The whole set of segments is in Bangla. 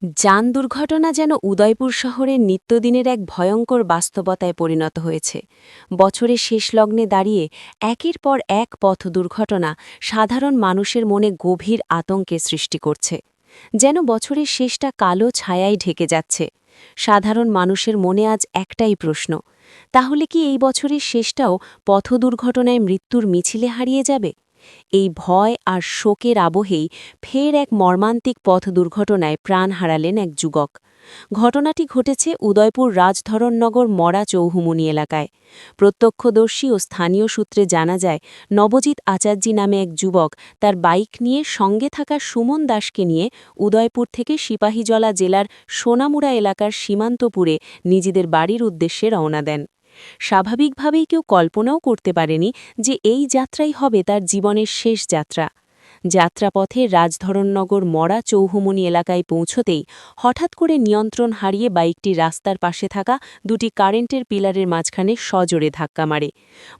যান দুর্ঘটনা যেন উদয়পুর শহরের নিত্যদিনের এক ভয়ঙ্কর বাস্তবতায় পরিণত হয়েছে। বছরের শেষ লগ্নে দাঁড়িয়ে একের পর এক পথ দুর্ঘটনা সাধারণ মানুষের মনে গভীর আতঙ্কের সৃষ্টি করছে। যেন বছরের শেষটা কালো ছায়ায় ঢেকে যাচ্ছে। সাধারণ মানুষের মনে আজ একটাই প্রশ্ন, তাহলে কি এই বছরের শেষটাও পথ দুর্ঘটনায় মৃত্যুর মিছিলে হারিয়ে যাবে? এই ভয় আর শোকের আবহেই ফের এক মর্মান্তিক পথ দুর্ঘটনায় প্রাণ হারালেন এক যুবক। ঘটনাটি ঘটেছে উদয়পুর রাজধরননগর মরা চৌহুমুনি এলাকায়। প্রত্যক্ষদর্শী ও স্থানীয় সূত্রে জানা যায়, নবজিৎ আচার্যী নামে এক যুবক তার বাইক নিয়ে সঙ্গে থাকা সুমন দাসকে নিয়ে উদয়পুর থেকে সিপাহীজলা জেলার সোনামুড়া এলাকার সীমান্তপুরে নিজেদের বাড়ির উদ্দেশ্যে রওনা দেন। স্বাভাবিকভাবেই কেউ কল্পনাও করতে পারেনি যে এই যাত্রাই হবে তার জীবনের শেষ যাত্রা। যাত্রাপথে রাজধরননগর মরা চৌহুমুনি এলাকায় পৌঁছতেই হঠাৎ করে নিয়ন্ত্রণ হারিয়ে বাইকটি রাস্তার পাশে থাকা দুটি কারেন্টের পিলারের মাঝখানে সজোরে ধাক্কা মারে।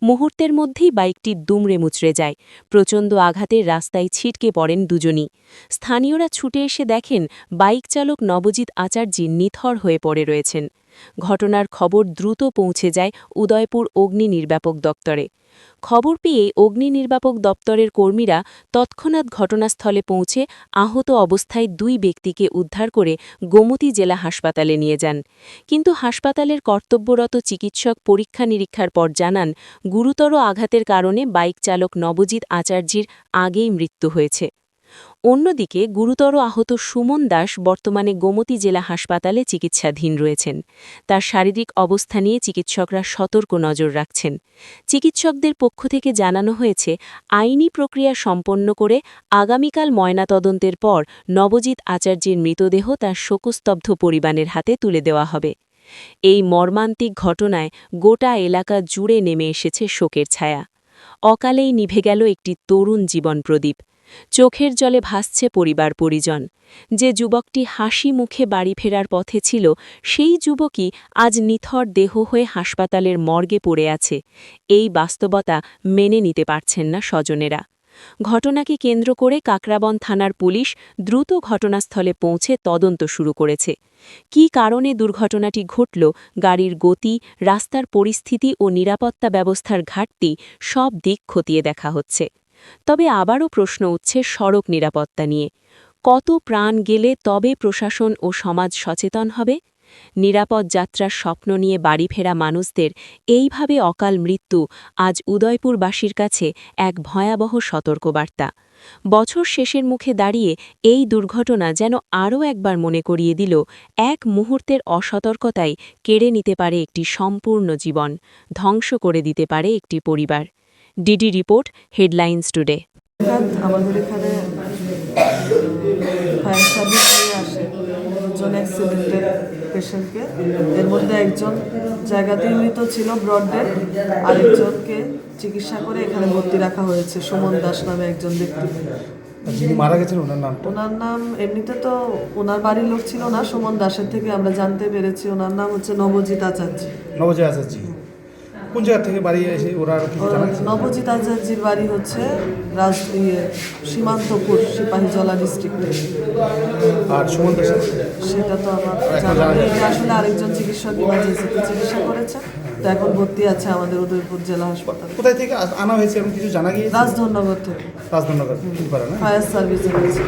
মুহূর্তের মধ্যেই বাইকটি দুমড়ে মুচড়ে যায়। প্রচণ্ড আঘাতের রাস্তায় ছিটকে পড়েন দুজনই। স্থানীয়রা ছুটে এসে দেখেন বাইক চালক নবজিৎ আচার্যী নিথর হয়ে পড়ে রয়েছেন। ঘটনার খবর দ্রুত পৌঁছে যায় উদয়পুর অগ্নি নির্বাপক দপ্তরে। খবর পেয়ে অগ্নি নির্বাপক দপ্তরের কর্মীরা তৎক্ষণাৎ ঘটনাস্থলে পৌঁছে আহত অবস্থায় দুই ব্যক্তিকে উদ্ধার করে গোমতী জেলা হাসপাতালে নিয়ে যান। কিন্তু হাসপাতালের কর্তব্যরত চিকিৎসক পরীক্ষা নিরীক্ষার পর জানান, গুরুতর আঘাতের কারণে বাইক চালক নবজিৎ আচার্যীর আগেই মৃত্যু হয়েছে। অন্যদিকে গুরুতর আহত সুমন দাস বর্তমানে গোমতী জেলা হাসপাতালে চিকিৎসাধীন রয়েছেন। তার শারীরিক অবস্থা নিয়ে চিকিৎসকরা সতর্ক নজর রাখছেন। চিকিৎসকদের পক্ষ থেকে জানানো হয়েছে, আইনি প্রক্রিয়া সম্পন্ন করে আগামীকাল ময়নাতদন্তের পর নবজিৎ আচার্যের মৃতদেহ তার শোকস্তব্ধ পরিবারের হাতে তুলে দেওয়া হবে। এই মর্মান্তিক ঘটনায় গোটা এলাকা জুড়ে নেমে এসেছে শোকের ছায়া। অকালেই নিভে গেল একটি তরুণ জীবন প্রদীপ। চোখের জলে ভাসছে পরিবার পরিজন। যে যুবকটি হাসি মুখে বাড়ি ফেরার পথে ছিল, সেই যুবকই আজ নিথর দেহ হয়ে হাসপাতালের মর্গে পড়ে আছে। এই বাস্তবতা মেনে নিতে পারছেন না স্বজনেরা। ঘটনাকে কেন্দ্র করে কাকরাবন থানার পুলিশ দ্রুত ঘটনাস্থলে পৌঁছে তদন্ত শুরু করেছে। কী কারণে দুর্ঘটনাটি ঘটল, গাড়ির গতি, রাস্তার পরিস্থিতি ও নিরাপত্তা ব্যবস্থার ঘাটতি সব দিক খতিয়ে দেখা হচ্ছে। তবে আবারও প্রশ্ন উঠছে সড়ক নিরাপত্তা নিয়ে। কত প্রাণ গেলে তবে প্রশাসন ও সমাজ সচেতন হবে? নিরাপদ যাত্রার স্বপ্ন নিয়ে বাড়ি ফেরা মানুষদের এইভাবে অকাল মৃত্যু আজ উদয়পুরবাসীর কাছে এক ভয়াবহ সতর্কবার্তা। বছর শেষের মুখে দাঁড়িয়ে এই দুর্ঘটনা যেন আরও একবার মনে করিয়ে দিল, এক মুহূর্তের অসতর্কতাই কেড়ে নিতে পারে একটি সম্পূর্ণ জীবন, ধ্বংস করে দিতে পারে একটি পরিবার। DD report, headlines today. আমাদের এখানে ফায়ার সার্ভিস নিয়ে আসে দুজন অ্যাক্সিডেন্টের পেশেন্টকে। এর মধ্যে একজন জায়গাতেই মৃত ছিল, ব্রড ডেড। আরেকজনকে চিকিৎসা করে এখানে ভর্তি রাখা হয়েছে, সুমন দাস নামে একজন ব্যক্তি। যিনি মারা গেছেন ওনার নাম এমনিতে তো ওনার বাড়ির লোক ছিল না, সুমন দাসের থেকে আমরা জানতে পেরেছি ওনার নাম হচ্ছে নবজিৎ আচার্যী। নবজিৎ আচার্যী কোন জায়গা থেকে বাড়ি এসে ওরা নবজিৎ আচার্যীর বাড়ি হচ্ছে সীমান্তপুর, সিপাহীজলা ডিস্ট্রিক্টে। আর সুমন দাস সেটা তো আমার জানা নেই। আসলে আরেকজন চিকিৎসক ইমার্জেন্সিতে চিকিৎসা করেছে, তো এখন ভর্তি আছে আমাদের উদয়পুর জেলা হাসপাতালে। কোথায় থেকে আনা হয়েছে এরকম কিছু জানা গিয়েছে? রাজধরনগর থেকে। রাজধরনগর ফায়ার সার্ভিসে হয়েছে।